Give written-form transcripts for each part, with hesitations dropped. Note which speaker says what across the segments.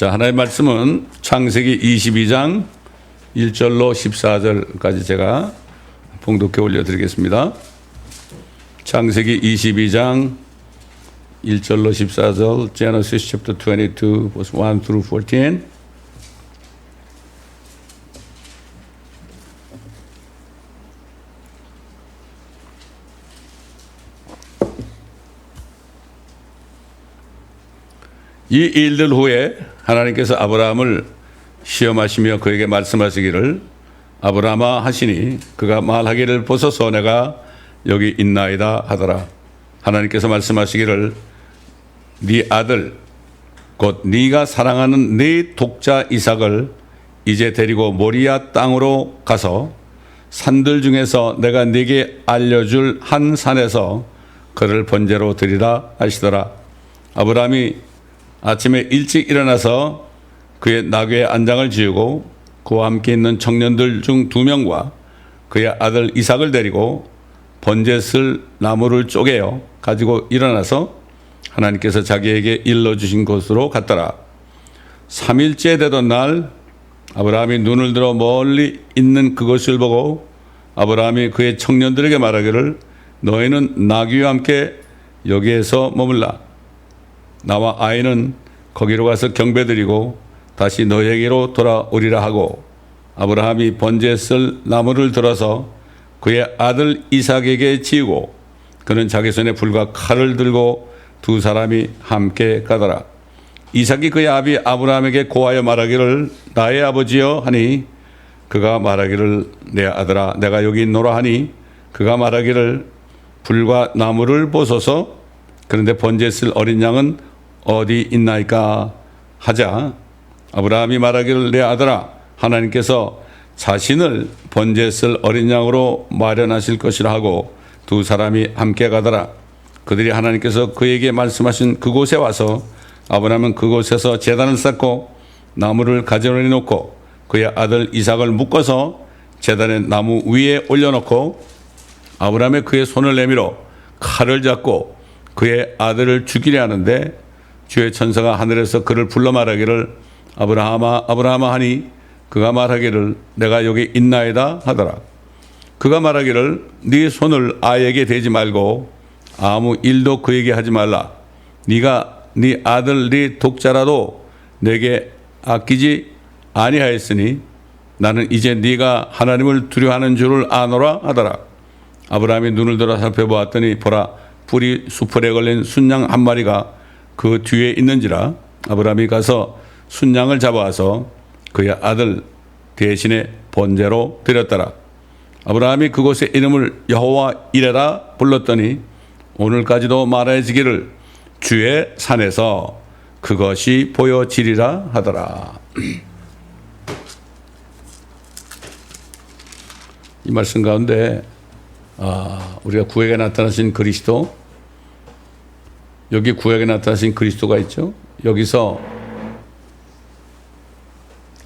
Speaker 1: 자, 하나의 말씀은 창세기 22장 1절로 14절까지 제가 봉독해 올려드리겠습니다. 창세기 22장 1절로 14절, Genesis chapter 22, verse 1 through 14. 이 일들 후에 하나님께서 아브라함을 시험하시며 그에게 말씀하시기를, 아브라함아 하시니 그가 말하기를 보소서 내가 여기 있나이다 하더라. 하나님께서 말씀하시기를, 네 아들 곧 네가 사랑하는 네 독자 이삭을 이제 데리고 모리아 땅으로 가서 산들 중에서 내가 네게 알려줄 한 산에서 그를 번제로 드리라 하시더라. 아브라함이 아침에 일찍 일어나서 그의 나귀의 안장을 지우고 그와 함께 있는 청년들 중 2명과 그의 아들 이삭을 데리고 번제 쓸 나무를 쪼개어 가지고 일어나서 하나님께서 자기에게 일러주신 곳으로 갔더라. 3일째 되던 날 아브라함이 눈을 들어 멀리 있는 그것을 보고 아브라함이 그의 청년들에게 말하기를, 너희는 나귀와 함께 여기에서 머물라. 나와 아이는 거기로 가서 경배드리고 다시 너희에게로 돌아오리라 하고, 아브라함이 번제 쓸 나무를 들어서 그의 아들 이삭에게 지우고 그는 자기 손에 불과 칼을 들고 2 사람이 함께 가더라. 이삭이 그의 아비 아브라함에게 고하여 말하기를, 나의 아버지여 하니 그가 말하기를, 내 아들아 내가 여기 있노라 하니 그가 말하기를, 불과 나무를 보소서. 그런데 번제 쓸 어린 양은 어디 있나이까 하자 아브라함이 말하기를, 내 아들아 하나님께서 자신을 번제 쓸 어린 양으로 마련하실 것이라 하고 2 사람이 함께 가더라. 그들이 하나님께서 그에게 말씀하신 그곳에 와서 아브라함은 그곳에서 제단을 쌓고 나무를 가져내 놓고 그의 아들 이삭을 묶어서 제단의 나무 위에 올려놓고 아브라함이 그의 손을 내밀어 칼을 잡고 그의 아들을 죽이려 하는데 주의 천사가 하늘에서 그를 불러 말하기를, 아브라함아 아브라함아 하니 그가 말하기를, 내가 여기 있나이다 하더라. 그가 말하기를, 네 손을 아이에게 대지 말고 아무 일도 그에게 하지 말라. 네가 네 아들 네 독자라도 내게 아끼지 아니하였으니 나는 이제 네가 하나님을 두려워하는 줄을 아노라 하더라. 아브라함이 눈을 들어 살펴보았더니 보라, 뿔이 수풀에 걸린 순양 한 마리가 그 뒤에 있는지라. 아브라함이 가서 순양을 잡아와서 그의 아들 대신에 번제로 드렸더라. 아브라함이 그곳의 이름을 여호와 이레라 불렀더니 오늘까지도 말해지기를, 주의 산에서 그것이 보여지리라 하더라. 이 말씀 가운데 우리가 구약에 나타나신 그리스도, 여기 구약에 나타나신 그리스도가 있죠. 여기서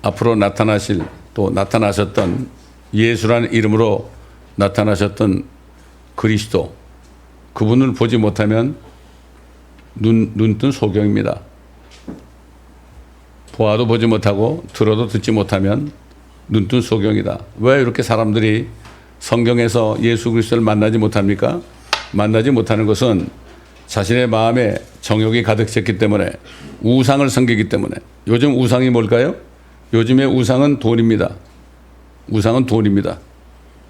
Speaker 1: 앞으로 나타나실, 또 나타나셨던 예수라는 이름으로 나타나셨던 그리스도, 그분을 보지 못하면 눈뜬 소경입니다. 보아도 보지 못하고 들어도 듣지 못하면 눈뜬 소경이다. 왜 이렇게 사람들이 성경에서 예수 그리스도를 만나지 못합니까? 만나지 못하는 것은 자신의 마음에 정욕이 가득 찼기 때문에, 우상을 섬기기 때문에. 요즘 우상이 뭘까요? 요즘의 우상은 돈입니다. 우상은 돈입니다.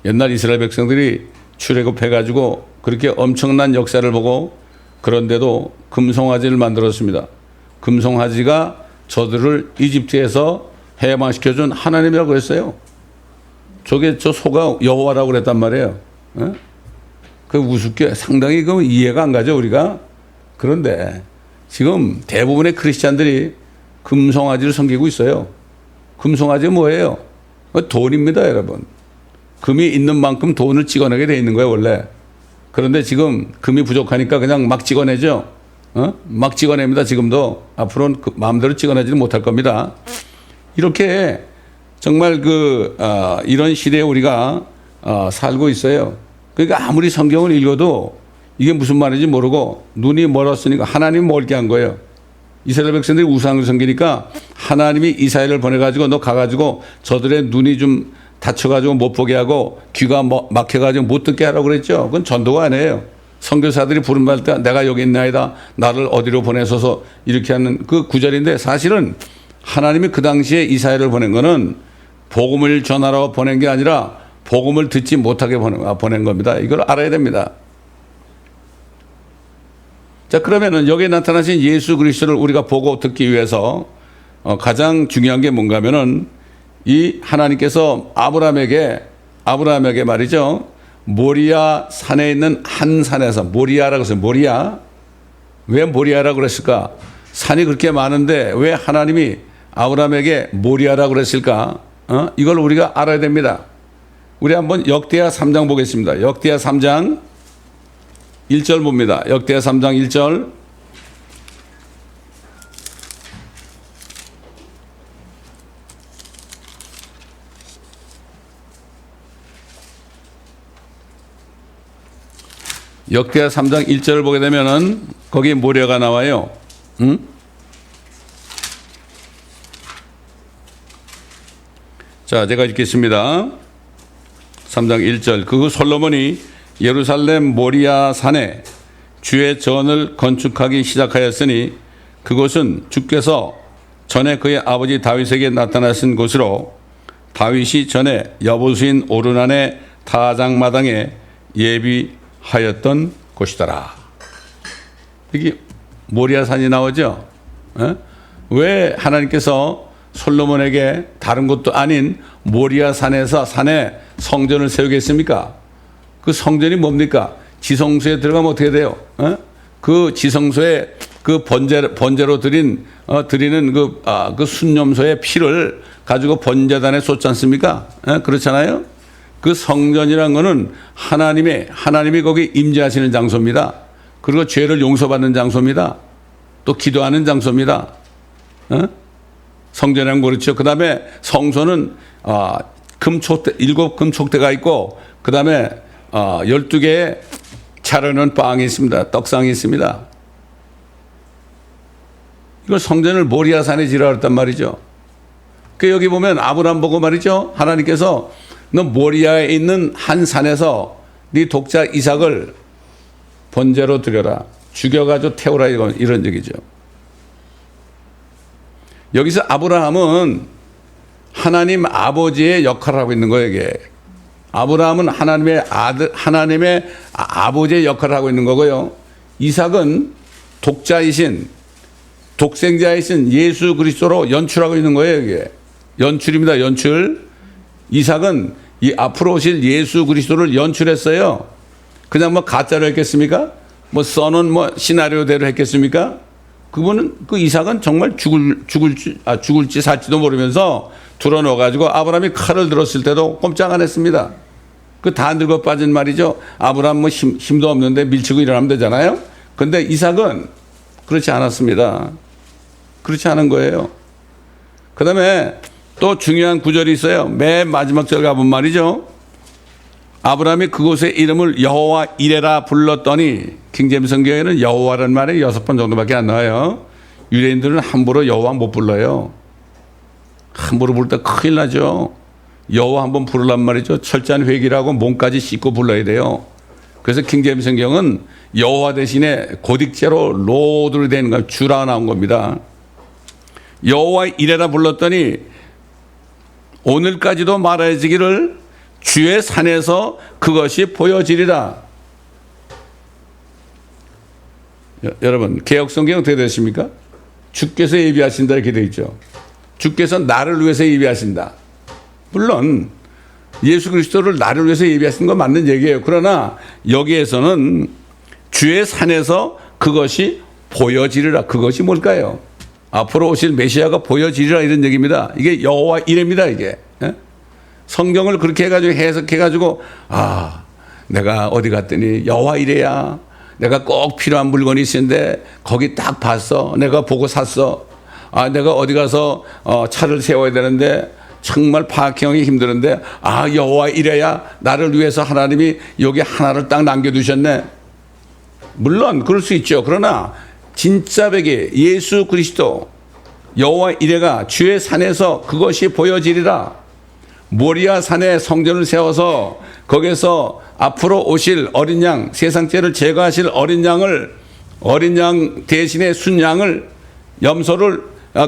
Speaker 1: 옛날 이스라엘 백성들이 출애굽해가지고 그렇게 엄청난 역사를 보고, 그런데도 금송아지를 만들었습니다. 금송아지가 저들을 이집트에서 해방시켜준 하나님이라고 했어요. 저 소가 여호와라고 그랬단 말이에요. 그 우습게 상당히 그 이해가 안 가죠, 우리가. 그런데 지금 대부분의 크리스찬들이 금송아지를 섬기고 있어요. 금송아지가 뭐예요? 돈입니다, 여러분. 금이 있는 만큼 돈을 찍어내게 돼 있는 거예요, 원래. 그런데 지금 금이 부족하니까 그냥 막 찍어내죠. 막 찍어냅니다, 지금도. 앞으로는 마음대로 찍어내지는 못할 겁니다. 이렇게 정말 이런 시대에 우리가 살고 있어요. 그러니까 아무리 성경을 읽어도 이게 무슨 말인지 모르고 눈이 멀었으니까 하나님 멀게 한 거예요. 이스라엘 백성들이 우상을 섬기니까 하나님이 이사야를 보내가지고 너 가가지고 저들의 눈이 좀 다쳐가지고 못 보게 하고 귀가 막혀가지고 못 듣게 하라고 그랬죠. 그건 전도가 아니에요. 선교사들이 부름받을 때 내가 여기 있나이다. 나를 어디로 보내셔서 이렇게 하는 그 구절인데 사실은 하나님이 그 당시에 이사야를 보낸 거는 복음을 전하러 보낸 게 아니라 복음을 듣지 못하게 보낸 겁니다. 이걸 알아야 됩니다. 자, 그러면은 여기에 나타나신 예수 그리스도를 우리가 보고 듣기 위해서 가장 중요한 게 뭔가 하면은 이 하나님께서 아브라함에게 말이죠. 모리아 산에 있는 한 산에서 모리아라고 했어요. 모리아. 왜 모리아라고 그랬을까? 산이 그렇게 많은데 왜 하나님이 아브라함에게 모리아라고 그랬을까? 이걸 우리가 알아야 됩니다. 우리 한번 역대하 3장 보겠습니다. 역대하 3장 1절 봅니다. 역대하 3장 1절. 역대하 3장 1절을 보게 되면은 거기에 모리아가 나와요. 자, 제가 읽겠습니다. 3장 1절. 그 후 솔로몬이 예루살렘 모리아 산에 주의 전을 건축하기 시작하였으니 그곳은 주께서 전에 그의 아버지 다윗에게 나타나신 곳으로 다윗이 전에 여보수인 오르난의 타작마당에 예비하였던 곳이더라. 이게 모리아 산이 나오죠. 왜 하나님께서 솔로몬에게 다른 곳도 아닌 모리아 산에 성전을 세우겠습니까? 그 성전이 뭡니까? 지성소에 들어가면 어떻게 돼요? 그 지성소에 그 번제로 드리는 그 순념소의 피를 가지고 번제단에 쏟지 않습니까? 그렇잖아요. 그 성전이란 거는 하나님이 거기 임재하시는 장소입니다. 그리고 죄를 용서받는 장소입니다. 또 기도하는 장소입니다. 성전이란 거 그렇죠. 그 다음에 성소는 일곱 금촉대가 있고 그 다음에 12개의 차려놓은 빵이 있습니다. 떡상이 있습니다. 이걸 성전을 모리아산에 지으라 그랬단 말이죠. 그 여기 보면 아브라함 보고 말이죠. 하나님께서 너 모리아에 있는 한 산에서 네 독자 이삭을 번제로 드려라. 죽여가지고 태우라 이런 얘기죠. 여기서 아브라함은 하나님 아버지의 역할을 하고 있는 거예요. 이게. 아브라함은 하나님의 아들, 하나님의 아버지의 역할을 하고 있는 거고요. 이삭은 독생자이신 예수 그리스도로 연출하고 있는 거예요. 이게. 연출입니다. 연출. 이삭은 이 앞으로 오실 예수 그리스도를 연출했어요. 그냥 뭐 가짜로 했겠습니까? 뭐 써놓은 시나리오대로 했겠습니까? 그 이삭은 정말 죽을지 살지도 모르면서 들어넣어가지고 아브라함이 칼을 들었을 때도 꼼짝 안 했습니다. 그 다 늙어 빠진 말이죠. 아브라함 힘도 없는데 밀치고 일어나면 되잖아요. 근데 이삭은 그렇지 않았습니다. 그렇지 않은 거예요. 그 다음에 또 중요한 구절이 있어요. 맨 마지막 절 가본 말이죠. 아브라함이 그곳의 이름을 여호와 이레라 불렀더니 킹제임스 성경에는 여호와라는 말이 6번 정도밖에 안 나와요. 유대인들은 함부로 여호와 못 불러요. 함부로 부를 때 큰일 나죠. 여호와 한번 부르란 말이죠. 철저한 회개라고 몸까지 씻고 불러야 돼요. 그래서 킹제임스 성경은 여호와 대신에 고딕제로 로드로 되는 거 주라 나온 겁니다. 여호와 이레라 불렀더니 오늘까지도 말해지기를 주의 산에서 그것이 보여지리라. 여러분 개역 성경 어떻게 되십니까? 주께서 예비하신다 이렇게 되어 있죠. 주께서 나를 위해서 예비하신다. 물론 예수 그리스도를 나를 위해서 예비하신 건 맞는 얘기예요. 그러나 여기에서는 주의 산에서 그것이 보여지리라. 그것이 뭘까요? 앞으로 오실 메시아가 보여지리라 이런 얘기입니다. 이게 여호와 이레입니다. 이게. 성경을 그렇게 해가지고 해석해가지고 내가 어디 갔더니 여호와 이레야. 내가 꼭 필요한 물건이 있는데 거기 딱 봤어. 내가 보고 샀어. 내가 어디 가서 차를 세워야 되는데 정말 파킹하기 힘드는데 여호와 이레야. 나를 위해서 하나님이 여기 하나를 딱 남겨두셨네. 물론 그럴 수 있죠. 그러나 진짜 베개 예수 그리스도 여호와 이레가 주의 산에서 그것이 보여지리라. 모리아 산에 성전을 세워서 거기서 앞으로 오실 어린 양, 세상 죄를 제거하실 어린 양 대신에 순양을, 염소를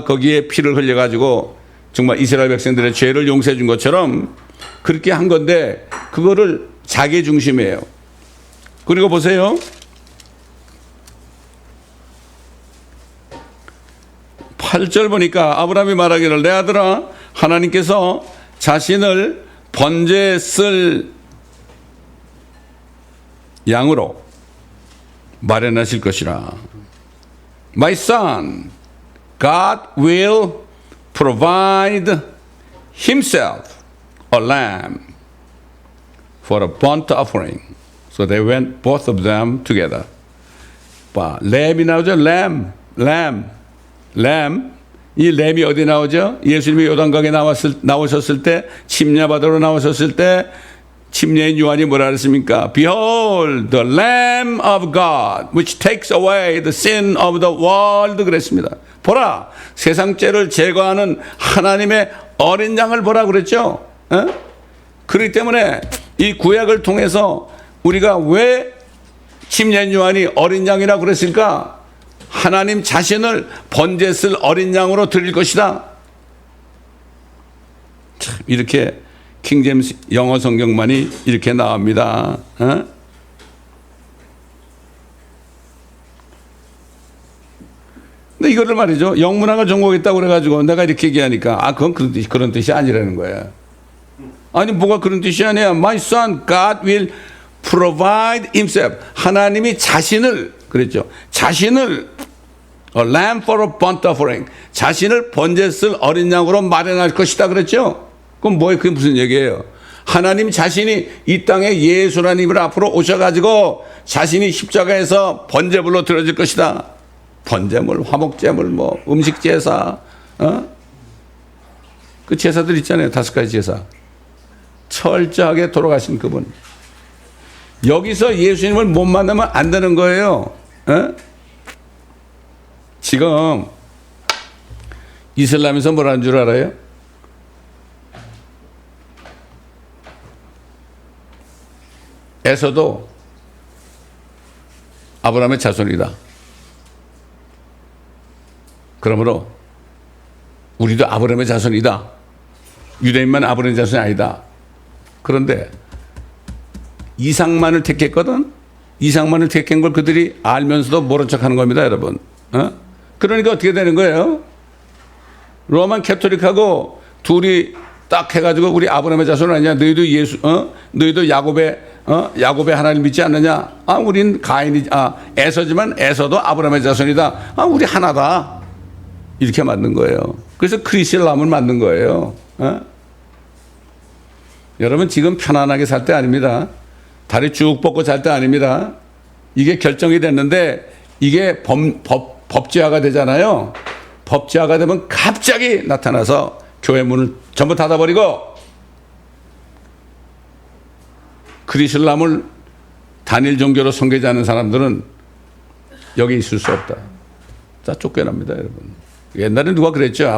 Speaker 1: 거기에 피를 흘려가지고 정말 이스라엘 백성들의 죄를 용서해 준 것처럼 그렇게 한 건데, 그거를 자기 중심이에요. 그리고 보세요. 8절 보니까 아브라함이 말하기를, 내 아들아, 하나님께서 자신을 번제에 쓸 양으로 마련하실 것이라. My son, God will provide himself a lamb for a burnt offering. So they went both of them together. 램이 나오죠? 램. 이 램이 어디 나오죠? 예수님이 요단강에 나오셨을 때, 침례받으러 나오셨을 때 침례인 요한이 뭐라 그랬습니까? Behold the Lamb of God which takes away the sin of the world. 그랬습니다. 보라, 세상 죄를 제거하는 하나님의 어린 양을 보라 그랬죠. 그렇기 때문에 이 구약을 통해서 우리가 왜 침례인 요한이 어린 양이라고 그랬을까? 하나님 자신을 번제에 쓸 어린 양으로 드릴 것이다. 참, 이렇게 킹제임스 영어 성경만이 이렇게 나옵니다. 근데 이거를 말이죠, 영문학을 전공했다고 그래가지고 내가 이렇게 얘기하니까 그건 그런 뜻이 아니라는 거야. 아니 뭐가 그런 뜻이 아니야. My son God will provide himself. 하나님이 자신을, 그랬죠, 자신을 a lamb for a burnt offering, 자신을 번제에 쓸 어린 양으로 마련할 것이다 그랬죠. 그럼 그게 무슨 얘기예요? 하나님 자신이 이 땅에 예수라는 이름으로 앞으로 오셔가지고 자신이 십자가에서 번제물로 드려질 것이다. 번제물, 화목제물, 음식 제사, 그 제사들 있잖아요. 5가지 제사. 철저하게 돌아가신 그분. 여기서 예수님을 못 만나면 안 되는 거예요. 지금 이슬람에서 뭐라는 줄 알아요? 에서도 아브라함의 자손이다. 그러므로 우리도 아브라함의 자손이다. 유대인만 아브라함의 자손이 아니다. 그런데 이상만을 택했거든. 이상만을 택한 걸 그들이 알면서도 모른 척하는 겁니다, 여러분. 그러니까 어떻게 되는 거예요? 로만 캐토릭하고 둘이 딱 해가지고 우리 아브라함의 자손 아니냐? 너희도 너희도 야곱의 하나님 믿지 않느냐? 우린 에서지만 에서도 아브라함의 자손이다. 우리 하나다. 이렇게 만든 거예요. 그래서 크리스람을 만든 거예요. 여러분 지금 편안하게 살 때 아닙니다. 다리 쭉 뻗고 잘 때 아닙니다. 이게 결정이 됐는데 이게 법제화가 되잖아요. 법제화가 되면 갑자기 나타나서 교회 문을 전부 닫아버리고 크리슬람을 단일 종교로 섬기지 않는 사람들은 여기 있을 수 없다. 자, 쫓겨납니다, 여러분. 옛날에 누가 그랬죠?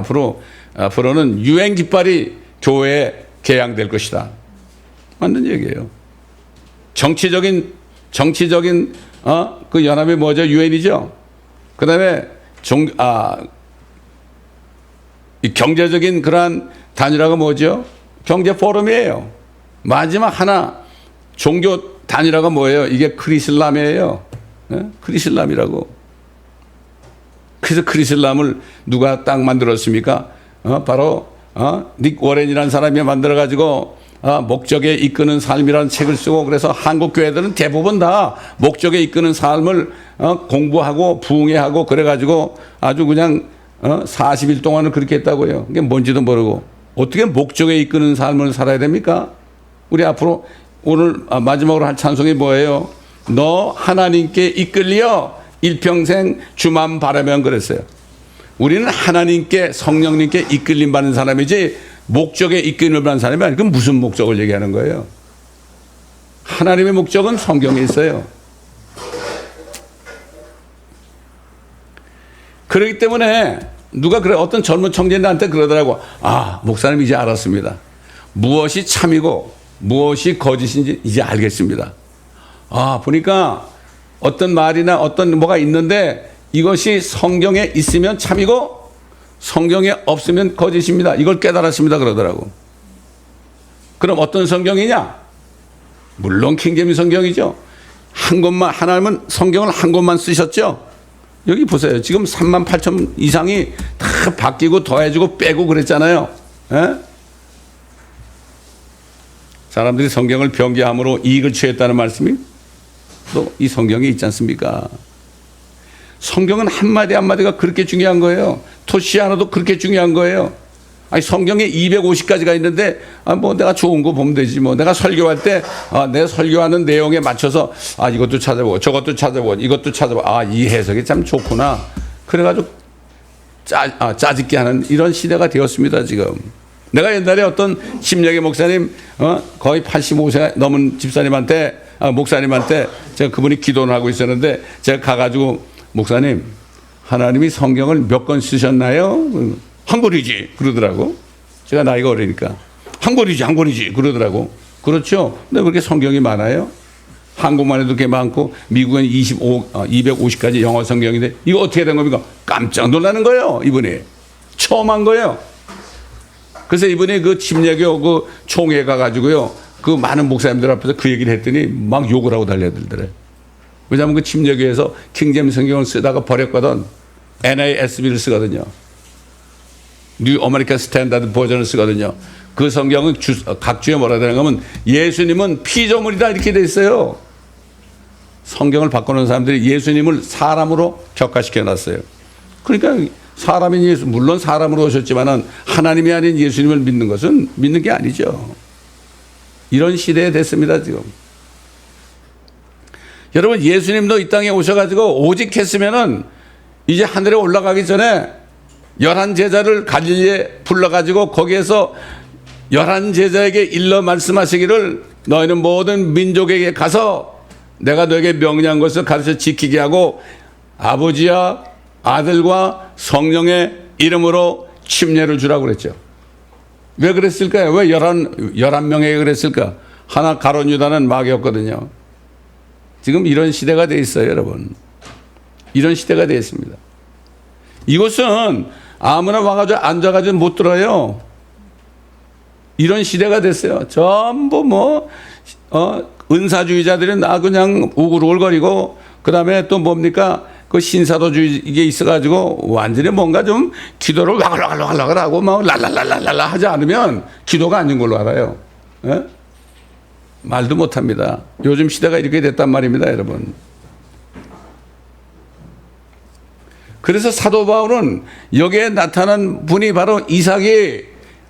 Speaker 1: 앞으로는 유엔 깃발이 교회에 개양될 것이다. 맞는 얘기예요. 정치적인 그 연합이 뭐죠? 유엔이죠. 그다음에 이 경제적인 그러한 단일화가 뭐죠? 경제 포럼이에요. 마지막 하나 종교 단일화가 뭐예요? 이게 크리슬람이에요. 크리슬람이라고. 그래서 크리슬람을 누가 딱 만들었습니까? 바로 닉 워렌이라는 사람이 만들어가지고 목적에 이끄는 삶이라는 책을 쓰고, 그래서 한국 교회들은 대부분 다 목적에 이끄는 삶을 공부하고 부흥회하고 그래가지고 아주 그냥 40일 동안을 그렇게 했다고요. 그게 뭔지도 모르고 어떻게 목적에 이끄는 삶을 살아야 됩니까? 우리 앞으로 오늘 마지막으로 할 찬송이 뭐예요? 너 하나님께 이끌려 일평생 주만 바라면 그랬어요. 우리는 하나님께, 성령님께 이끌림 받는 사람이지 목적에 이끌림을 받는 사람이 아니고 무슨 목적을 얘기하는 거예요? 하나님의 목적은 성경에 있어요. 그렇기 때문에 누가 그래 어떤 젊은 청년들한테 그러더라고. 아, 목사님 이제 알았습니다. 무엇이 참이고 무엇이 거짓인지 이제 알겠습니다. 아, 보니까 어떤 말이나 어떤 뭐가 있는데 이것이 성경에 있으면 참이고 성경에 없으면 거짓입니다. 이걸 깨달았습니다. 그러더라고. 그럼 어떤 성경이냐? 물론 킹제임스 성경이죠. 한 권만, 하나님은 성경을 한 권만 쓰셨죠. 여기 보세요. 지금 38,000 이상이 다 바뀌고 더해지고 빼고 그랬잖아요. 에? 사람들이 성경을 변개함으로 이익을 취했다는 말씀이 또 이 성경에 있지 않습니까? 성경은 한마디 한마디가 그렇게 중요한 거예요. 토시 하나도 그렇게 중요한 거예요. 아니, 성경에 250가지가 있는데, 아, 뭐 내가 좋은 거 보면 되지 뭐. 내가 설교할 때, 내 설교하는 내용에 맞춰서, 이것도 찾아보고, 저것도 찾아보고, 이것도 찾아보고, 이 해석이 참 좋구나. 그래가지고 짜집게 하는 이런 시대가 되었습니다, 지금. 내가 옛날에 어떤 심령의 목사님, 거의 85세 넘은 집사님한테, 목사님한테 제가 그분이 기도를 하고 있었는데, 제가 가가지고, 목사님, 하나님이 성경을 몇 권 쓰셨나요? 한 권이지 그러더라고. 제가 나이가 어리니까 한 권이지 그러더라고. 그렇죠. 근데 왜 그렇게 성경이 많아요? 한국만 해도 꽤 많고 미국은 250가지 영어 성경인데 이거 어떻게 된 겁니까? 깜짝 놀라는 거예요. 이분이 처음 한 거예요. 그래서 이분이 그 침례교 그 총회 가가지고요, 그 많은 목사님들 앞에서 그 얘기를 했더니 막 욕을 하고 달려들더래. 왜냐하면 그 침례교에서 킹제임스 성경을 쓰다가 버렸거든. NASB를 쓰거든요. 뉴 아메리칸 스탠다드 버전을 쓰거든요. 그 성경은 각 주에 뭐라 되는 거면 예수님은 피조물이다 이렇게 돼 있어요. 성경을 바꾸는 사람들이 예수님을 사람으로 격화시켜 놨어요. 그러니까 사람인 예수, 물론 사람으로 오셨지만은 하나님이 아닌 예수님을 믿는 것은 믿는 게 아니죠. 이런 시대에 됐습니다, 지금. 여러분, 예수님도 이 땅에 오셔가지고 오직 했으면은 이제 하늘에 올라가기 전에 11제자를 갈릴리에 불러가지고 거기에서 11제자에게 일러 말씀하시기를 너희는 모든 민족에게 가서 내가 너에게 명령한 것을 가르쳐 지키게 하고 아버지와 아들과 성령의 이름으로 침례를 주라고 그랬죠. 왜 그랬을까요? 왜 11명에게 그랬을까? 하나 가룟 유다는 마귀였거든요. 지금 이런 시대가 돼 있어요, 여러분. 이런 시대가 되어 있습니다. 이것은 아무나 와가지고 앉아가지고 못 들어요. 이런 시대가 됐어요. 전부 은사주의자들은 그냥 우글우글거리고, 그 다음에 또 뭡니까? 그 신사도주의 이게 있어가지고 완전히 뭔가 좀 기도를 와글와글 하고 막 랄랄랄랄라 하지 않으면 기도가 아닌 걸로 알아요. 예? 말도 못 합니다. 요즘 시대가 이렇게 됐단 말입니다, 여러분. 그래서 사도 바울은 여기에 나타난 분이 바로 이삭이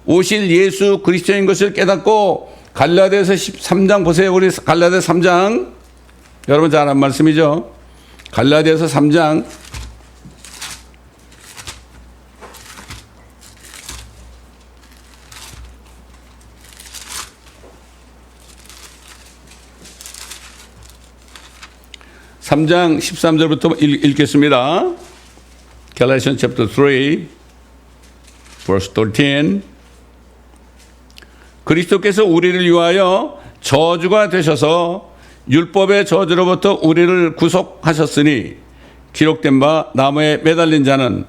Speaker 1: 오실 예수 그리스도인 것을 깨닫고 갈라디아서 13장 보세요. 우리 갈라디아 3장 여러분 잘 아는 말씀이죠. 갈라디아서 3장 3장 13절부터 읽겠습니다. Galatians chapter 3, verse 13. 그리스도께서 우리를 위하여 저주가 되셔서 율법의 저주로부터 우리를 구속하셨으니 기록된 바 나무에 매달린 자는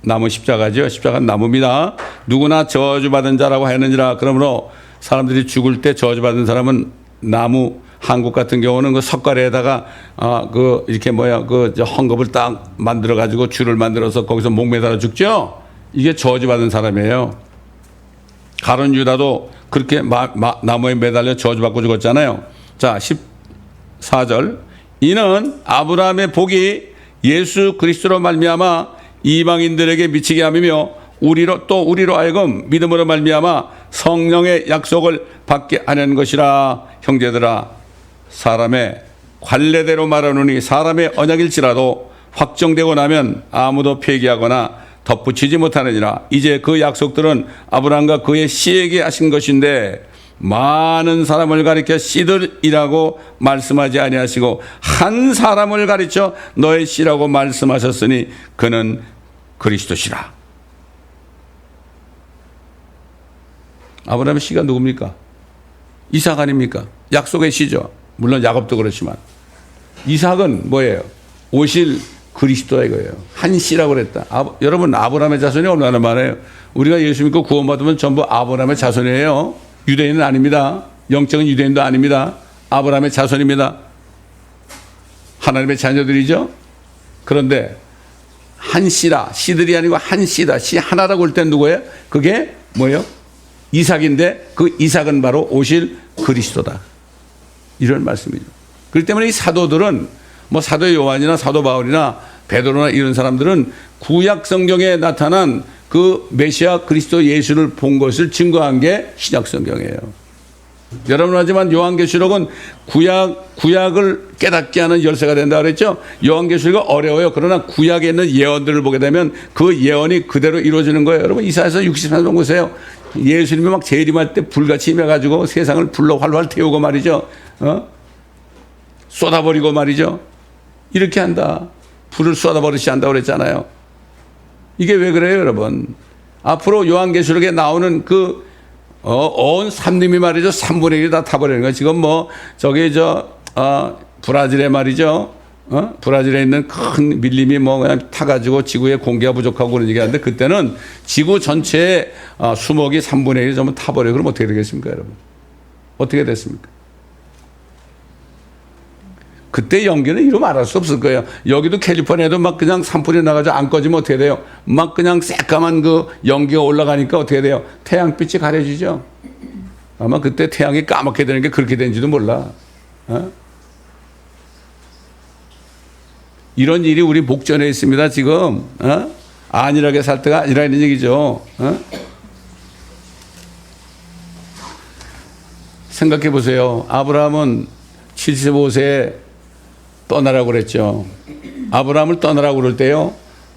Speaker 1: 나무 십자가죠. 십자가는 나무입니다. 누구나 저주받은 자라고 하였느니라. 그러므로 사람들이 죽을 때 저주받은 사람은 나무, 한국 같은 경우는 그 석가래에다가 이렇게 헝겊을 딱 만들어 가지고 줄을 만들어서 거기서 목 매달아 죽죠. 이게 저주받은 사람이에요. 가룟 유다도 그렇게 나무에 매달려 저주받고 죽었잖아요. 자, 14절. 이는 아브라함의 복이 예수 그리스도로 말미암아 이방인들에게 미치게 함이며 우리로 하여금 믿음으로 말미암아 성령의 약속을 받게 하는 것이라. 형제들아, 사람의 관례대로 말하노니 사람의 언약일지라도 확정되고 나면 아무도 폐기하거나 덧붙이지 못하느니라. 이제 그 약속들은 아브라함과 그의 씨에게 하신 것인데 많은 사람을 가리켜 씨들이라고 말씀하지 아니하시고 한 사람을 가리켜 너의 씨라고 말씀하셨으니 그는 그리스도시라. 아브라함의 씨가 누굽니까? 이삭 아닙니까? 약속의 씨죠. 물론 야곱도 그렇지만 이삭은 뭐예요? 오실 그리스도야 이거예요. 한 씨라고 그랬다. 여러분 아브라함의 자손이 얼마나 많아요? 우리가 예수 믿고 구원받으면 전부 아브라함의 자손이에요. 유대인은 아닙니다. 영적인 유대인도 아닙니다. 아브라함의 자손입니다. 하나님의 자녀들이죠. 그런데 한 씨라, 씨들이 아니고 한 씨다. 씨 하나라고 할 때 누구예요? 그게 뭐예요? 이삭인데 그 이삭은 바로 오실 그리스도다. 이런 말씀이죠. 그렇기 때문에 이 사도들은 뭐 사도 요한이나 사도 바울이나 베드로나 이런 사람들은 구약 성경에 나타난 그 메시아 그리스도 예수를 본 것을 증거한 게 신약 성경이에요. 여러분 하지만 요한계시록은 구약을 깨닫게 하는 열쇠가 된다 그랬죠. 요한계시록이 어려워요. 그러나 구약에 있는 예언들을 보게 되면 그 예언이 그대로 이루어지는 거예요. 여러분 이사야서 63장 보세요. 예수님이 막 재림할 때 불같이 임해가지고 세상을 불로 활활 태우고 말이죠. 쏟아버리고 말이죠. 이렇게 한다. 불을 쏟아버리시 한다고 그랬잖아요. 이게 왜 그래요, 여러분? 앞으로 요한계시록에 나오는 온 산림이 말이죠. 3분의 1이 다 타버리는 거예요. 지금 브라질에 말이죠. 브라질에 있는 큰 밀림이 그냥 타가지고 지구에 공기가 부족하고 그런 얘기 하는데 그때는 지구 전체의 수목이 3분의 1이 전부 타버려요. 그럼 어떻게 되겠습니까, 여러분? 어떻게 됐습니까? 그때 연기는 이루 말할 수 없을 거예요. 여기도 캘리포니아도 막 그냥 산불이 나가지고 안 꺼지면 어떻게 돼요? 막 그냥 새까만 그 연기가 올라가니까 어떻게 돼요? 태양빛이 가려지죠. 아마 그때 태양이 까맣게 되는 게 그렇게 된지도 몰라. 이런 일이 우리 목전에 있습니다, 지금. 안일하게 살 때가 아니라 이런 얘기죠. 생각해 보세요. 아브라함은 75세에 떠나라고 그랬죠. 아브라함을 떠나라고 그럴 때요.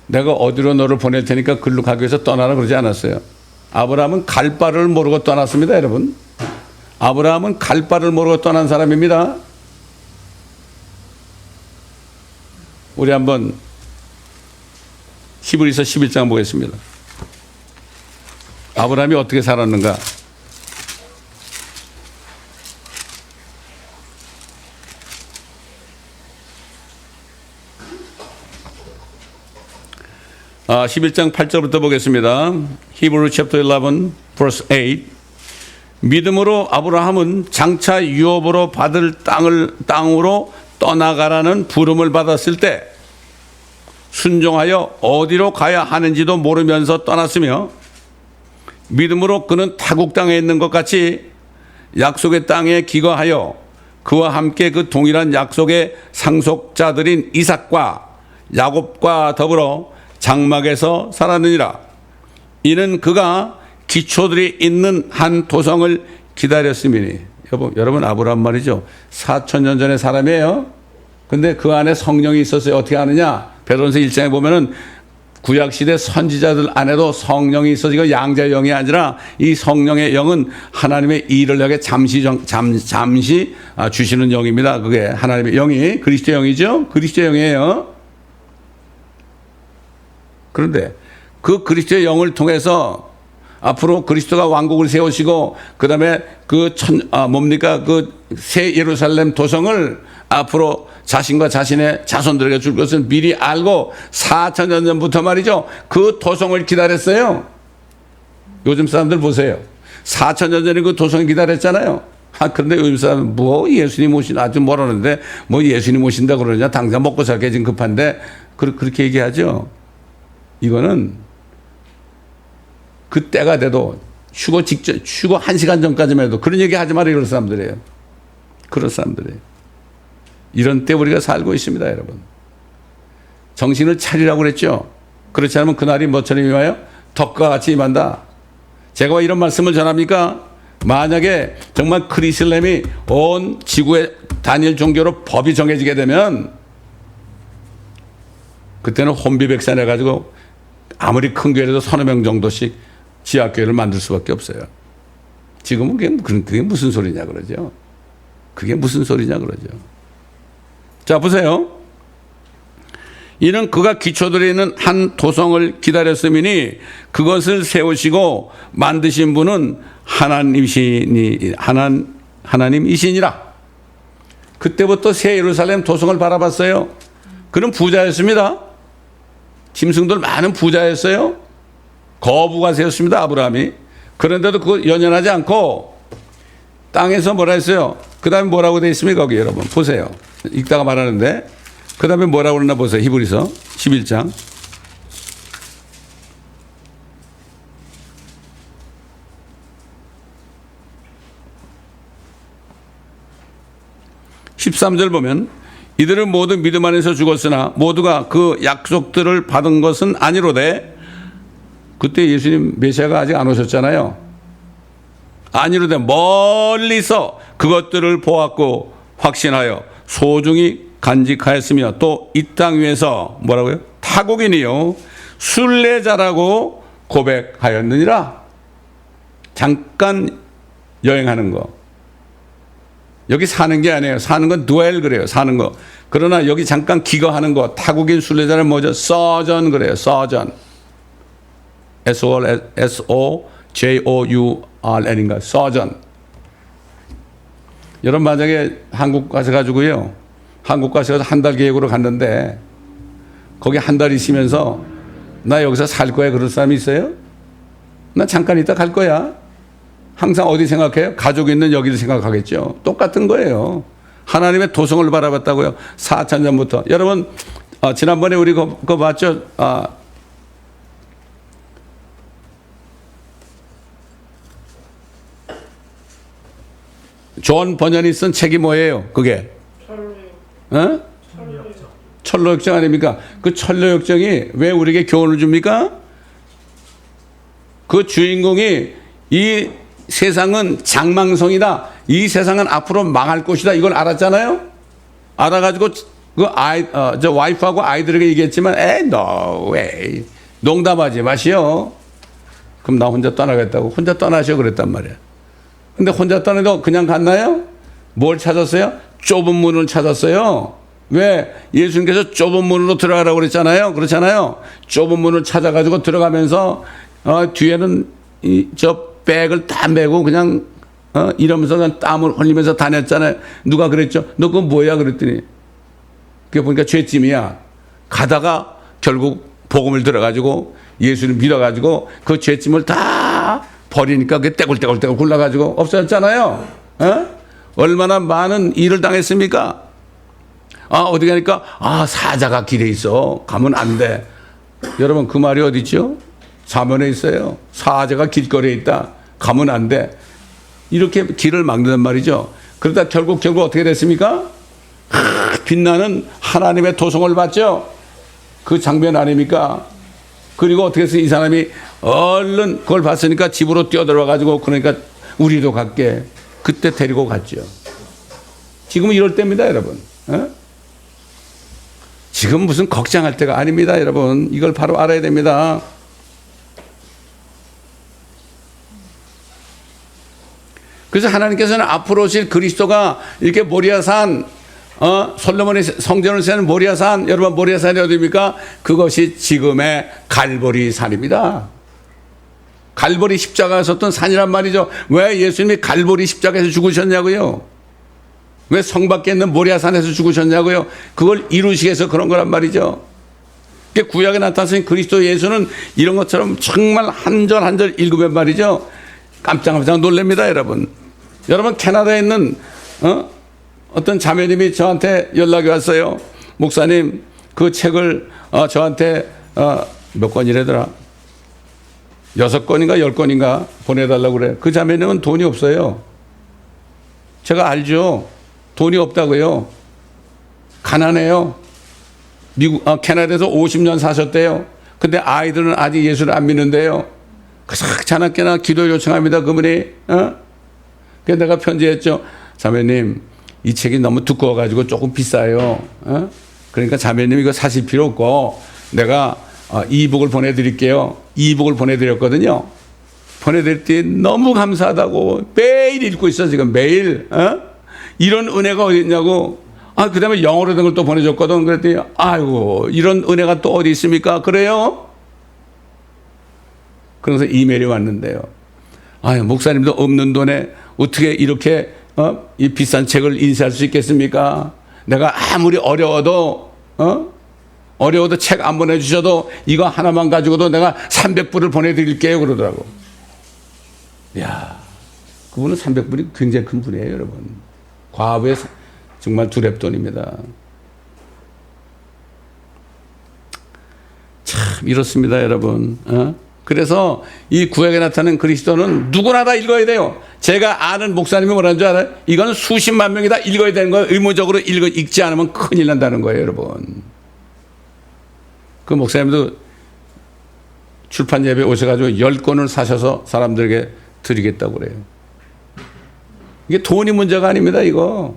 Speaker 1: 내가 어디로 너를 보낼 테니까 글로 가기 위해서 떠나라 그러지 않았어요. 아브라함은 갈 바를 모르고 떠났습니다, 여러분. 아브라함은 갈 바를 모르고 떠난 사람입니다. 우리 한번 히브리서 11장 보겠습니다. 아브라함이 어떻게 살았는가? 아, 11장 8절부터 보겠습니다. Hebrew chapter 11 verse 8. 믿음으로 아브라함은 장차 유업으로 받을 땅으로 떠나가라는 부름을 받았을 때 순종하여 어디로 가야 하는지도 모르면서 떠났으며 믿음으로 그는 타국 땅에 있는 것 같이 약속의 땅에 기거하여 그와 함께 그 동일한 약속의 상속자들인 이삭과 야곱과 더불어 장막에서 살았느니라. 이는 그가 기초들이 있는 한 도성을 기다렸음이니. 여러분 아브라함 말이죠. 4,000년 전의 사람이에요. 근데 그 안에 성령이 있었어요. 어떻게 아느냐? 베드로전서 1장에 보면은 구약시대 선지자들 안에도 성령이 있어서 이거 양자의 영이 아니라 이 성령의 영은 하나님의 일을 하게 잠시 주시는 영입니다. 그게 하나님의 영이 그리스도의 영이죠. 그리스도의 영이에요. 그런데 그 그리스도의 영을 통해서 앞으로 그리스도가 왕국을 세우시고 그다음에 그 새 예루살렘 도성을 앞으로 자신과 자신의 자손들에게 줄 것을 미리 알고 4,000년 전부터 말이죠. 그 도성을 기다렸어요. 요즘 사람들 보세요. 4,000년 전에 그 도성을 기다렸잖아요. 그런데 요즘 사람은 예수님 오신다. 아주 멀었는데 예수님 오신다 그러냐. 당장 먹고 살게 지금 급한데 그렇게 얘기하죠. 이거는 그 때가 돼도 휴거 1시간 전까지만 해도 그런 얘기 하지 마라 이런 사람들이에요. 그런 사람들이에요. 이런 때 우리가 살고 있습니다, 여러분. 정신을 차리라고 그랬죠. 그렇지 않으면 그날이 뭐처럼 임하여? 덕과 같이 임한다. 제가 왜 이런 말씀을 전합니까? 만약에 정말 크리슬렘이 온 지구의 단일 종교로 법이 정해지게 되면 그때는 혼비백산해가지고 아무리 큰 교회라도 서너 명 정도씩 지하교회를 만들 수밖에 없어요. 지금은 그게 무슨 소리냐 그러죠. 그게 무슨 소리냐 그러죠. 자, 보세요. 이는 그가 기초들에 있는 한 도성을 기다렸음이니 그것을 세우시고 만드신 분은 하나님이시니라. 그때부터 새 예루살렘 도성을 바라봤어요. 그는 부자였습니다. 짐승들 많은 부자였어요. 거부가 세웠습니다, 아브라함이. 그런데도 그거 연연하지 않고 땅에서 뭐라 했어요? 그 다음에 뭐라고 되어 있습니까? 거기 여러분 보세요. 읽다가 말하는데 그 다음에 뭐라고 그러나 보세요. 히브리서 11장 13절 보면 이들은 모두 믿음 안에서 죽었으나 모두가 그 약속들을 받은 것은 아니로되, 그때 예수님 메시아가 아직 안 오셨잖아요. 아니로되 멀리서 그것들을 보았고 확신하여 소중히 간직하였으며 또 이 땅 위에서 뭐라고요? 타국인이요 순례자라고 고백하였느니라. 잠깐 여행하는 거. 여기 사는 게 아니에요. 사는 건 두엘 그래요. 사는 거. 그러나 여기 잠깐 기거하는 거. 타국인 순례자는 뭐죠? 서전 그래요. 서전. SOJOURN인가? 서전. 여러분 만약에 한국 가셔가지고요. 한국 가셔서 한 달 계획으로 갔는데 거기 한 달 있으면서 나 여기서 살 거야 그럴 사람이 있어요? 나 잠깐 있다 갈 거야. 항상 어디 생각해요? 가족이 있는 여기를 생각하겠죠. 똑같은 거예요. 하나님의 도성을 바라봤다고요. 4천 년부터. 여러분 지난번에 우리 그거 봤죠? 존 버년이 쓴 책이 뭐예요? 그게? 철로역정 아닙니까? 그 철로역정이 왜 우리에게 교훈을 줍니까? 그 주인공이 이 세상은 장망성이다. 이 세상은 앞으로 망할 곳이다. 이걸 알았잖아요. 알아가지고 저 와이프하고 아이들에게 얘기했지만, no way. 농담하지 마시오. 그럼 나 혼자 떠나겠다고. 혼자 떠나시오 그랬단 말이야. 근데 혼자 떠나도 그냥 갔나요? 뭘 찾았어요? 좁은 문을 찾았어요. 왜? 예수님께서 좁은 문으로 들어가라고 그랬잖아요. 그렇잖아요. 좁은 문을 찾아가지고 들어가면서 뒤에는 저 백을 다 메고 그냥 이러면서 그냥 땀을 흘리면서 다녔잖아요. 누가 그랬죠? 너 그거 뭐야? 그랬더니 그게 보니까 죄짐이야. 가다가 결국 복음을 들어가지고 예수를 믿어가지고 그 죄짐을 다 버리니까 그게 떼굴떼굴 굴러가지고 없어졌잖아요. 얼마나 많은 일을 당했습니까? 어디 가니까 사자가 길에 있어. 가면 안 돼. 여러분 그 말이 어디 있죠? 사면에 있어요. 사자가 길거리에 있다. 가면 안 돼. 이렇게 길을 막는단 말이죠. 그러다 결국 어떻게 됐습니까? 빛나는 하나님의 도성을 봤죠. 그 장면 아닙니까? 그리고 어떻게 해서 이 사람이 얼른 그걸 봤으니까 집으로 뛰어들어가지고 그러니까 우리도 갈게. 그때 데리고 갔죠. 지금은 이럴 때입니다, 여러분. 지금 무슨 걱정할 때가 아닙니다, 여러분. 이걸 바로 알아야 됩니다. 그래서 하나님께서는 앞으로 오실 그리스도가 이렇게 모리아산, 솔로몬의 성전을 세는 모리아산, 여러분 모리아산이 어디입니까? 그것이 지금의 갈보리 산입니다. 갈보리 십자가가 섰던 산이란 말이죠. 왜 예수님이 갈보리 십자가에서 죽으셨냐고요? 왜 성 밖에 있는 모리아산에서 죽으셨냐고요? 그걸 이루시기 위해서 그런 거란 말이죠. 구약에 나타나신 그리스도 예수는 이런 것처럼 정말 한 절 한 절 읽으면 말이죠. 깜짝깜짝 놀랍니다, 여러분. 여러분 캐나다에 있는 어떤 자매님이 저한테 연락이 왔어요. 목사님, 그 책을 저한테 몇 권이라더라? 6권인가 10권인가 보내달라고 그래. 그 자매님은 돈이 없어요. 제가 알죠. 돈이 없다고요. 가난해요. 캐나다에서 50년 사셨대요. 근데 아이들은 아직 예수를 안 믿는데요. 자나깨나 기도 요청합니다. 그분이. 그래서 내가 편지했죠. 자매님, 이 책이 너무 두꺼워가지고 조금 비싸요. 그러니까 자매님 이거 사실 필요 없고 내가 이북을 보내드릴게요. 이북을 보내드렸거든요. 보내드릴 때 너무 감사하다고 매일 읽고 있어 지금 매일. 이런 은혜가 어디 있냐고. 그 다음에 영어로 된 걸 또 보내줬거든. 그랬더니 아이고 이런 은혜가 또 어디 있습니까? 그래요? 그래서 이메일이 왔는데요. 목사님도 없는 돈에 어떻게 이렇게 이 비싼 책을 인쇄할 수 있겠습니까? 내가 아무리 어려워도 책 안 보내주셔도 이거 하나만 가지고도 내가 300불을 보내드릴게요. 그러더라고. 그분은 300불이 굉장히 큰 분이에요, 여러분. 과부의 정말 두렵돈입니다. 참 이렇습니다, 여러분. 그래서 이 구약에 나타나는 그리스도는 누구나 다 읽어야 돼요. 제가 아는 목사님이 뭐라는 줄 알아요? 이건 수십만 명이 다 읽어야 되는 거예요. 의무적으로 읽지 않으면 큰일 난다는 거예요, 여러분. 그 목사님도 출판 예배 오셔가지고 10권을 사셔서 사람들에게 드리겠다고 그래요. 이게 돈이 문제가 아닙니다, 이거.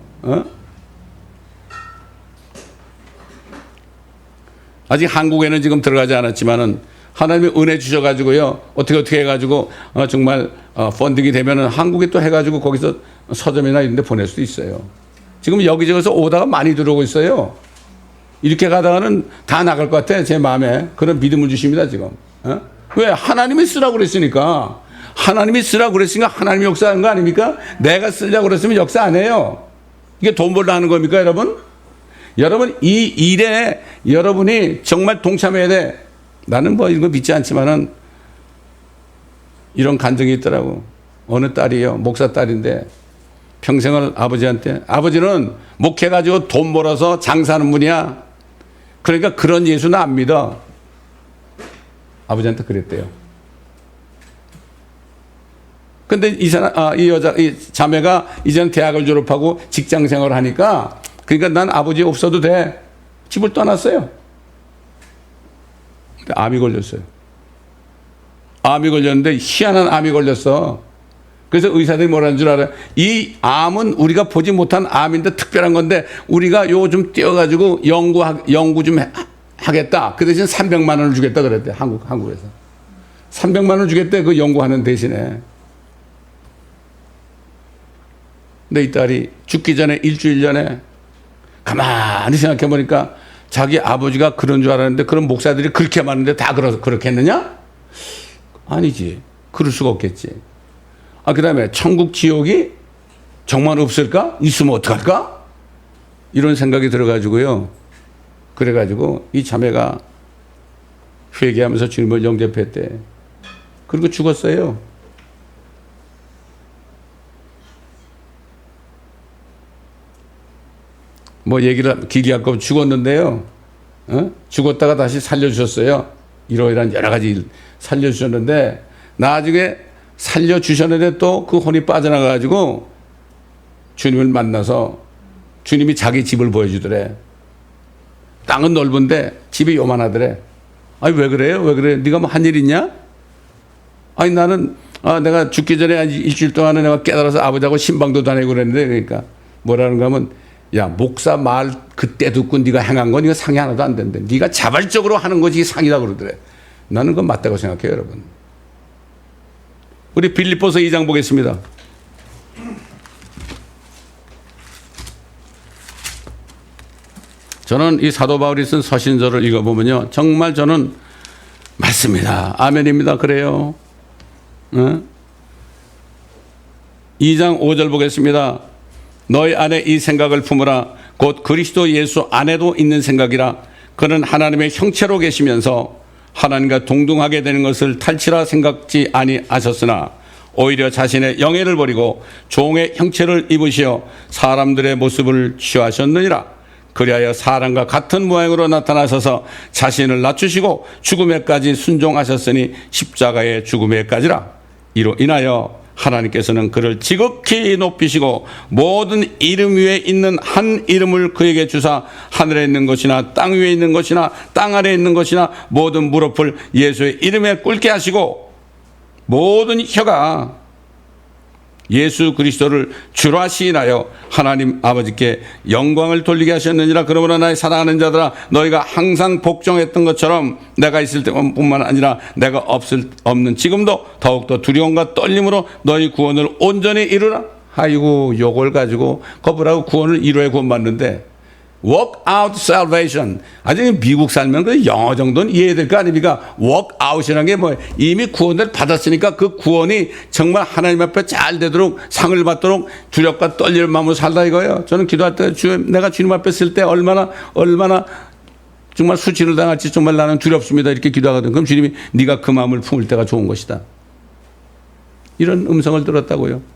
Speaker 1: 아직 한국에는 지금 들어가지 않았지만은 하나님이 은혜 주셔가지고요. 어떻게 해가지고 정말 펀딩이 되면은 한국에 또 해가지고 거기서 서점이나 이런 데 보낼 수도 있어요. 지금 여기저기서 오다가 많이 들어오고 있어요. 이렇게 가다가는 다 나갈 것 같아. 제 마음에. 그런 믿음을 주십니다, 지금. 왜? 하나님이 쓰라고 그랬으니까. 하나님이 쓰라고 그랬으니까 하나님이 역사하는 거 아닙니까? 내가 쓰려고 그랬으면 역사 안 해요. 이게 돈 벌려 하는 겁니까, 여러분? 여러분, 이 일에 여러분이 정말 동참해야 돼. 나는 뭐 이런 거 믿지 않지만은 이런 간증이 있더라고. 어느 딸이요. 목사 딸인데 평생을 아버지한테, 아버지는 목해가지고 돈 벌어서 장사하는 분이야. 그러니까 그런 예수는 안 믿어. 아버지한테 그랬대요. 근데 이 자매가 이제는 대학을 졸업하고 직장 생활을 하니까, 그러니까 난 아버지 없어도 돼. 집을 떠났어요. 암이 걸렸어요. 암이 걸렸는데 희한한 암이 걸렸어. 그래서 의사들이 뭐라는 줄 알아요? 이 암은 우리가 보지 못한 암인데 특별한 건데 우리가 요거 좀 띄워가지고 연구 좀 하겠다. 그 대신 300만 원을 주겠다 그랬대. 한국에서. 300만 원을 주겠대. 그 연구하는 대신에. 근데 이 딸이 죽기 전에 일주일 전에 가만히 생각해 보니까 자기 아버지가 그런 줄 알았는데 그런 목사들이 그렇게 많은데 다 그렇겠느냐? 아니지. 그럴 수가 없겠지. 그 다음에 천국 지옥이 정말 없을까? 있으면 어떡할까? 이런 생각이 들어가지고요. 그래가지고 이 자매가 회개하면서 주님을 영접했대. 그리고 죽었어요. 뭐 얘기를 길게 할 거 죽었는데요. 죽었다가 다시 살려주셨어요. 이러이러한 여러 가지 살려주셨는데 나중에 살려주셨는데 또 그 혼이 빠져나가가지고 주님을 만나서 주님이 자기 집을 보여주더래. 땅은 넓은데 집이 요만하더래. 아니 왜 그래요? 왜 그래? 네가 뭐 한 일 있냐? 아니 나는 내가 죽기 전에 한 일주일 동안은 내가 깨달아서 아버지하고 신방도 다니고 그랬는데, 그러니까 뭐라는가 하면, 야 목사 말 그때 듣고 네가 행한 건 이거 상이 하나도 안 된대. 네가 자발적으로 하는 것이 상이다 그러더래. 나는 그건 맞다고 생각해요, 여러분. 우리 빌립보서 2장 보겠습니다. 저는 이 사도 바울이 쓴 서신서를 읽어보면요, 정말 저는 맞습니다. 아멘입니다. 그래요. 2장 5절 보겠습니다. 너희 안에 이 생각을 품으라. 곧 그리스도 예수 안에도 있는 생각이라. 그는 하나님의 형체로 계시면서 하나님과 동등하게 되는 것을 탈취라 생각지 아니하셨으나 오히려 자신의 영예를 버리고 종의 형체를 입으시어 사람들의 모습을 취하셨느니라. 그리하여 사람과 같은 모양으로 나타나셔서 자신을 낮추시고 죽음에까지 순종하셨으니 십자가의 죽음에까지라. 이로 인하여 하나님께서는 그를 지극히 높이시고 모든 이름 위에 있는 한 이름을 그에게 주사 하늘에 있는 것이나 땅 위에 있는 것이나 땅 아래에 있는 것이나 모든 무릎을 예수의 이름에 꿇게 하시고 모든 혀가 예수 그리스도를 주라 시인하여 하나님 아버지께 영광을 돌리게 하셨느니라. 그러므로 나의 사랑하는 자들아, 너희가 항상 복종했던 것처럼 내가 있을 때뿐만 아니라 내가 없는 지금도 더욱더 두려움과 떨림으로 너희 구원을 온전히 이루라. 아이고, 요걸 가지고 거부라고 구원을 이루어야 구원받는데, work out salvation. 아직 미국 살면 그 영어 정도는 이해될 거 아닙니까? work out이라는 게 뭐예요? 이미 구원을 받았으니까 그 구원이 정말 하나님 앞에 잘 되도록, 상을 받도록 두렵과 떨리는 마음으로 살다 이거예요. 저는 기도할 때 내가 주님 앞에 쓸 때 얼마나 정말 수치를 당할지 정말 나는 두렵습니다, 이렇게 기도하거든. 그럼 주님이 네가 그 마음을 품을 때가 좋은 것이다, 이런 음성을 들었다고요.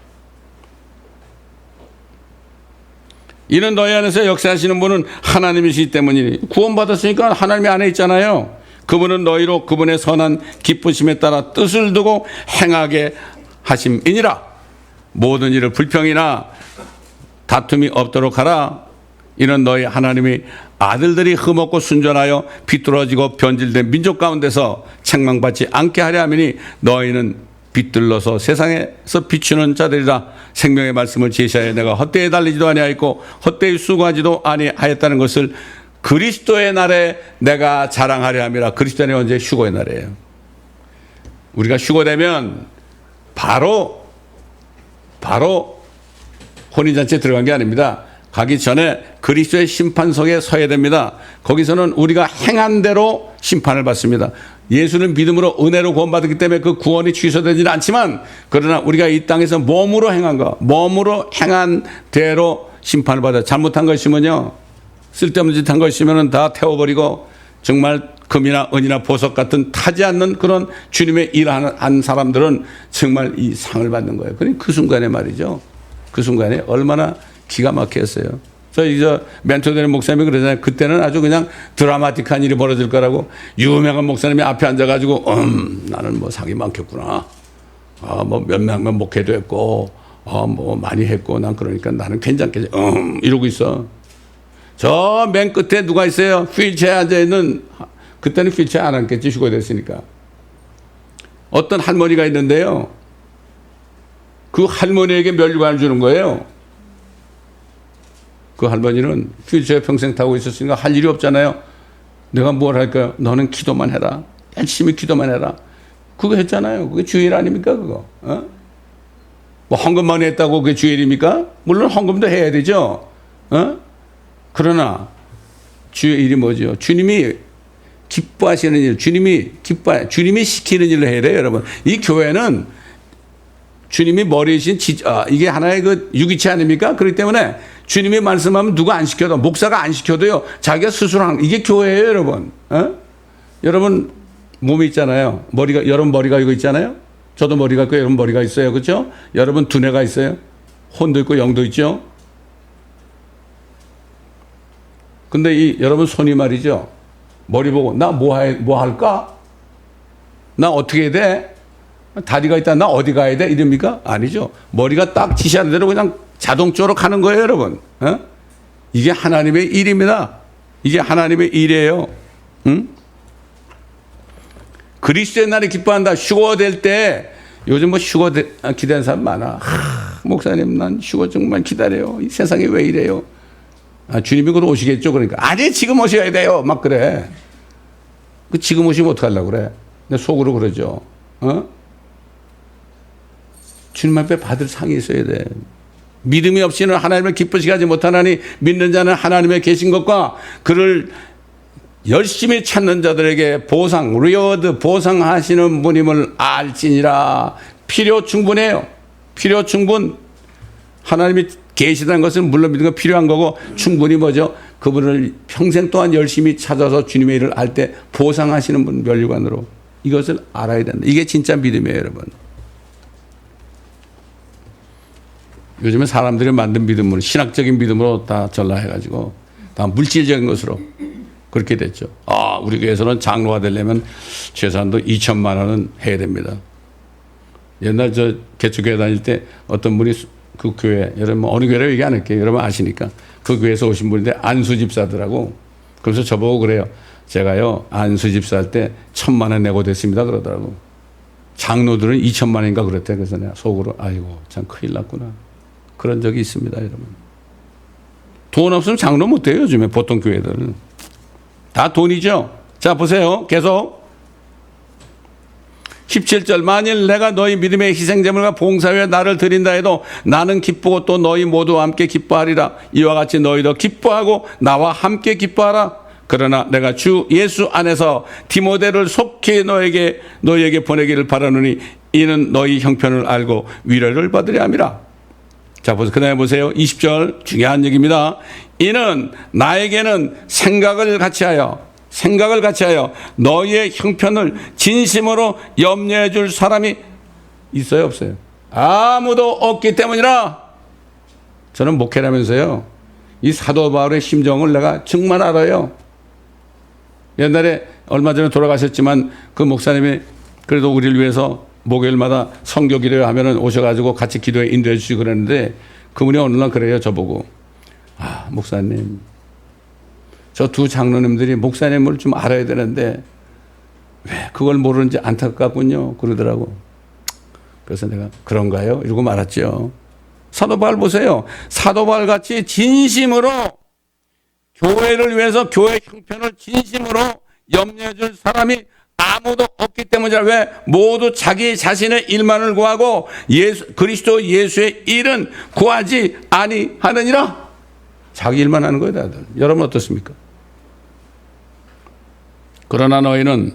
Speaker 1: 이는 너희 안에서 역사하시는 분은 하나님이시기 때문이니. 구원받았으니까 하나님이 안에 있잖아요. 그분은 너희로 그분의 선한 기쁘심에 따라 뜻을 두고 행하게 하심이니라. 모든 일을 불평이나 다툼이 없도록 하라. 이는 너희 하나님이 아들들이 흠없고 순전하여 비뚤어지고 변질된 민족 가운데서 책망받지 않게 하려 함이니, 너희는 빛들러서 세상에서 비추는 자들이라. 생명의 말씀을 제시하여 내가 헛되이 달리지도 아니하였고 헛되이 수고하지도 아니하였다는 것을 그리스도의 날에 내가 자랑하려 함이라. 그리스도의 날이 언제? 휴거의 날이에요. 우리가 휴거되면 바로 혼인잔치에 들어간 게 아닙니다. 가기 전에 그리스도의 심판석에 서야 됩니다. 거기서는 우리가 행한 대로 심판을 받습니다. 예수는 믿음으로 은혜로 구원받았기 때문에 그 구원이 취소되지는 않지만, 그러나 우리가 이 땅에서 몸으로 행한 대로 심판을 받아요. 잘못한 거 있으면요, 쓸데없는 짓 한 거 있으면 다 태워버리고, 정말 금이나 은이나 보석 같은 타지 않는 그런 주님의 일하는 사람들은 정말 이 상을 받는 거예요. 그러니 그 순간에 말이죠, 그 순간에 얼마나 기가 막혔어요. 저희 멘토되는 목사님이 그러잖아요. 그때는 아주 그냥 드라마틱한 일이 벌어질 거라고. 유명한 목사님이 앞에 앉아가지고 나는 뭐 상이 많겠구나, 뭐 몇 명만 목회도 했고, 뭐 많이 했고, 난 그러니까 나는 괜찮겠지, 이러고 있어. 저 맨 끝에 누가 있어요? 휠체어에 앉아있는, 그때는 휠체어 안 앉겠지, 휴거됐으니까. 어떤 할머니가 있는데요, 그 할머니에게 면류관을 주는 거예요. 그 할머니는 휠체어 평생 타고 있었으니까 할 일이 없잖아요. 내가 뭘 할까요? 너는 기도만 해라. 열심히 기도만 해라. 그거 했잖아요. 그게 주일 아닙니까, 그거? 뭐 헌금만 했다고 그게 주일입니까? 물론 헌금도 해야 되죠. 그러나 주의 일이 뭐죠? 주님이 기뻐하시는 일, 주님이 시키는 일을 해야 돼요, 여러분. 이 교회는 주님이 머리이신 이게 하나의 그 유기체 아닙니까? 그렇기 때문에 주님이 말씀하면 누가 안 시켜도, 목사가 안 시켜도요, 자기가 스스로 하는, 이게 교회예요, 여러분. 여러분 몸이 있잖아요. 여러분 머리가 이거 있잖아요. 저도 머리가 있고 여러분 머리가 있어요, 그렇죠? 여러분 두뇌가 있어요. 혼도 있고 영도 있죠. 근데 여러분 손이 말이죠, 머리 보고 나 뭐 할까? 나 어떻게 해야 돼? 다리가 있다, 나 어디 가야 돼? 이럽니까? 아니죠. 머리가 딱 지시하는 대로 그냥 자동적으로 가는 거예요, 여러분. 이게 하나님의 일입니다. 이게 하나님의 일이에요. 그리스도의 날이 기뻐한다. 휴거될 때, 요즘 뭐 휴거 기대하는 사람 많아. 목사님, 난 휴거 정말 기다려요. 이 세상에 왜 이래요? 주님이 그럼 오시겠죠? 그러니까. 아니, 지금 오셔야 돼요. 막 그래. 지금 오시면 어떡하려고 그래? 내 속으로 그러죠. 주님 앞에 받을 상이 있어야 돼. 믿음이 없이는 하나님을 기쁘시게 하지 못하나니, 믿는 자는 하나님의 계신 것과 그를 열심히 찾는 자들에게 리워드 보상하시는 분임을 알지니라. 필요 충분해요. 필요 충분. 하나님이 계시다는 것은 물론 믿는 건 필요한 거고, 충분히 뭐죠? 그분을 평생 동안 열심히 찾아서 주님의 일을 할 때 보상하시는 분, 면류관으로. 이것을 알아야 된다. 이게 진짜 믿음이에요, 여러분. 요즘에 사람들이 만든 믿음으로, 신학적인 믿음으로 다 전락해가지고 다 물질적인 것으로 그렇게 됐죠. 우리 교회에서는 장로가 되려면 최소한도 2천만 원은 해야 됩니다. 옛날 개척교회 다닐 때 어떤 분이 그 교회, 여러분 뭐 어느 교회라고 얘기 안 할게요. 여러분 아시니까. 그 교회에서 오신 분인데 안수집사더라고. 그래서 저보고 그래요. 제가요, 안수집사 할 때 1,000만 원 내고 됐습니다. 그러더라고. 장로들은 2천만인가 그랬대. 그래서 내가 속으로 아이고 참 큰일 났구나. 그런 적이 있습니다, 여러분. 돈 없으면 장로 못 돼요, 요즘에 보통 교회들. 다 돈이죠. 자, 보세요. 계속. 17절 만일 내가 너희 믿음의 희생제물과 봉사에 나를 드린다 해도 나는 기쁘고 또 너희 모두와 함께 기뻐하리라. 이와 같이 너희도 기뻐하고 나와 함께 기뻐하라. 그러나 내가 주 예수 안에서 디모데를 속히 너희에게 보내기를 바라노니 이는 너희 형편을 알고 위로를 받으려 함이라. 자, 그 다음에 보세요. 20절 중요한 얘기입니다. 이는 나에게는 생각을 같이 하여 너희의 형편을 진심으로 염려해 줄 사람이 있어요, 없어요? 아무도 없기 때문이라. 저는 목회라면서요, 이 사도 바울의 심정을 내가 정말 알아요. 옛날에 얼마 전에 돌아가셨지만 그 목사님이 그래도 우리를 위해서 목요일마다 선교 기도하면은 오셔가지고 같이 기도에 인도해 주시고 그랬는데 그분이 어느 날 그래요, 저보고. 아, 목사님, 저 두 장로님들이 목사님을 좀 알아야 되는데 왜 그걸 모르는지 안타깝군요, 그러더라고. 그래서 내가 그런가요? 이러고 말았죠. 사도 바울 보세요. 사도 바울 같이 진심으로 교회를 위해서 교회 형편을 진심으로 염려해 줄 사람이 아무도 없기 때문이라. 왜? 모두 자기 자신의 일만을 구하고 그리스도 예수의 일은 구하지 아니하느니라. 자기 일만 하는 거예요, 다들. 여러분 어떻습니까? 그러나 너희는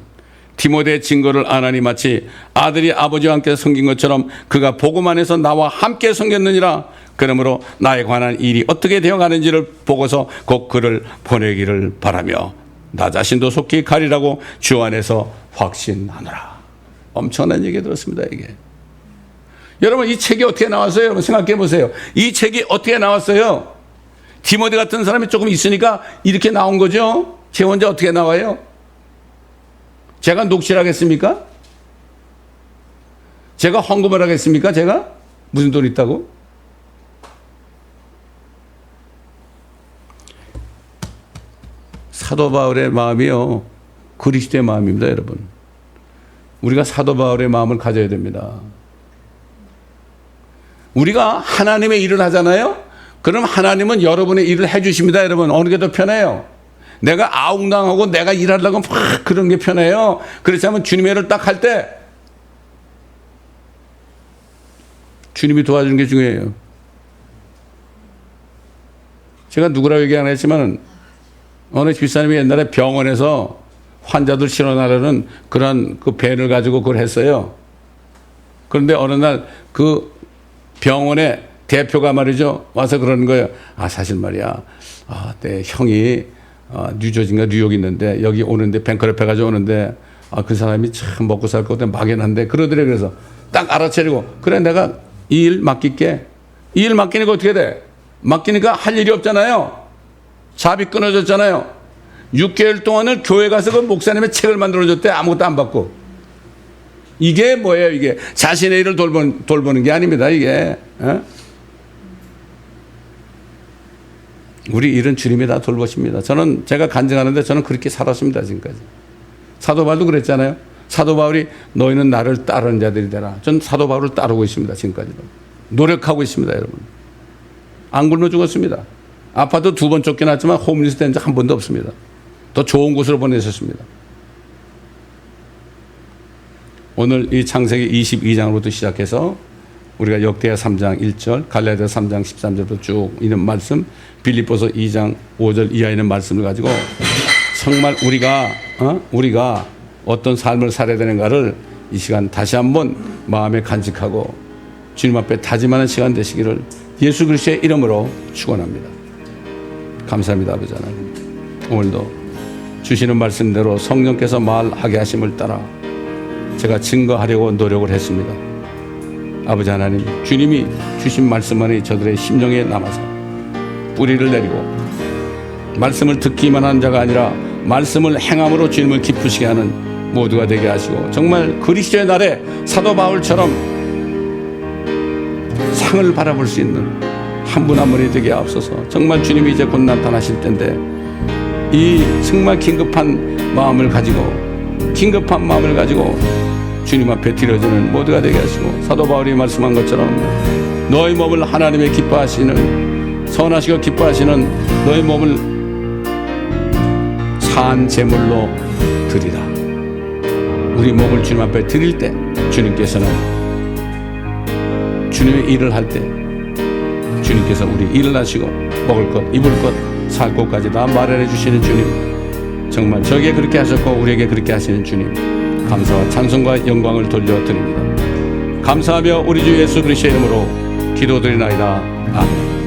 Speaker 1: 디모데의 증거를 아나니 마치 아들이 아버지와 함께 섬긴 것처럼 그가 복음 안에서 나와 함께 섬겼느니라. 그러므로 나에 관한 일이 어떻게 되어가는지를 보고서 곧 그를 보내기를 바라며 나 자신도 속히 가리라고 주 안에서 확신하노라. 엄청난 얘기 들었습니다, 이게. 여러분, 이 책이 어떻게 나왔어요? 여러분 생각해 보세요. 이 책이 어떻게 나왔어요? 디모데 같은 사람이 조금 있으니까 이렇게 나온 거죠. 제 혼자 어떻게 나와요? 제가 녹취하겠습니까? 제가 헌금을 하겠습니까? 제가? 무슨 돈 있다고? 사도 바울의 마음이요, 그리스도의 마음입니다, 여러분. 우리가 사도 바울의 마음을 가져야 됩니다. 우리가 하나님의 일을 하잖아요? 그럼 하나님은 여러분의 일을 해 주십니다, 여러분. 어느 게 더 편해요? 내가 아웅당하고 내가 일하려고 막 그런 게 편해요. 그렇지 않으면 주님의 일을 딱 할 때 주님이 도와주는 게 중요해요. 제가 누구라고 얘기 안 했지만 어느 집사님이 옛날에 병원에서 환자들 실어나르는 그런 그 밴을 가지고 그걸 했어요. 그런데 어느 날 그 병원의 대표가 말이죠, 와서 그러는 거예요. 아, 사실 말이야, 내 형이 뉴저지인가 뉴욕 있는데 여기 오는데 뱅크랩 해가지고 오는데 그 사람이 참 먹고 살 것 같아 막연한데 그러더래. 그래서 딱 알아차리고 그래, 내가 이 일 맡길게. 이 일 맡기니까 어떻게 돼? 맡기니까 할 일이 없잖아요. 잡이 끊어졌잖아요. 6개월 동안을 교회 가서 그 목사님의 책을 만들어줬대. 아무것도 안 받고. 이게 뭐예요, 이게? 자신의 일을 돌보는 게 아닙니다, 이게. 우리 일은 주님이 다 돌보십니다. 제가 간증하는데 저는 그렇게 살았습니다, 지금까지. 사도 바울도 그랬잖아요. 사도 바울이 너희는 나를 따르는 자들이 되라. 전 사도 바울을 따르고 있습니다, 지금까지도. 노력하고 있습니다, 여러분. 안 굶어 죽었습니다. 아파도 2번 쫓겨났지만 홈리스 된 적 한 번도 없습니다. 더 좋은 곳으로 보내셨습니다. 오늘 이 창세기 22장으로부터 시작해서 우리가 역대하 3장 1절, 갈라디아 3장 13절부터 쭉 있는 말씀, 빌립보서 2장 5절 이하에 있는 말씀을 가지고 정말 우리가 어떤 삶을 살아야 되는가를 이 시간 다시 한번 마음에 간직하고 주님 앞에 다짐하는 시간 되시기를 예수 그리스도의 이름으로 축원합니다. 감사합니다, 아버지 하나님. 오늘도 주시는 말씀대로 성령께서 말하게 하심을 따라 제가 증거하려고 노력을 했습니다. 아버지 하나님, 주님이 주신 말씀만이 저들의 심령에 남아서 뿌리를 내리고 말씀을 듣기만 하는 자가 아니라 말씀을 행함으로 주님을 기쁘시게 하는 모두가 되게 하시고 정말 그리스도의 날에 사도 바울처럼 상을 바라볼 수 있는 한 분 한 분이 되게 하옵소서. 정말 주님이 이제 곧 나타나실 텐데 이 정말 긴급한 마음을 가지고 주님 앞에 드려지는 모두가 되게 하시고, 사도 바울이 말씀한 것처럼 너희 몸을 하나님의 기뻐하시는, 선하시고 기뻐하시는 너희 몸을 산 제물로 드리라. 우리 몸을 주님 앞에 드릴 때 주님께서는, 주님의 일을 할 때 주님께서 우리 일을 하시고 먹을 것, 입을 것, 살 곳까지 다 마련해 주시는 주님, 정말 저에게 그렇게 하셨고 우리에게 그렇게 하시는 주님, 감사와 찬송과 영광을 돌려드립니다. 감사하며 우리 주 예수 그리스도의 이름으로 기도드리나이다. 아멘.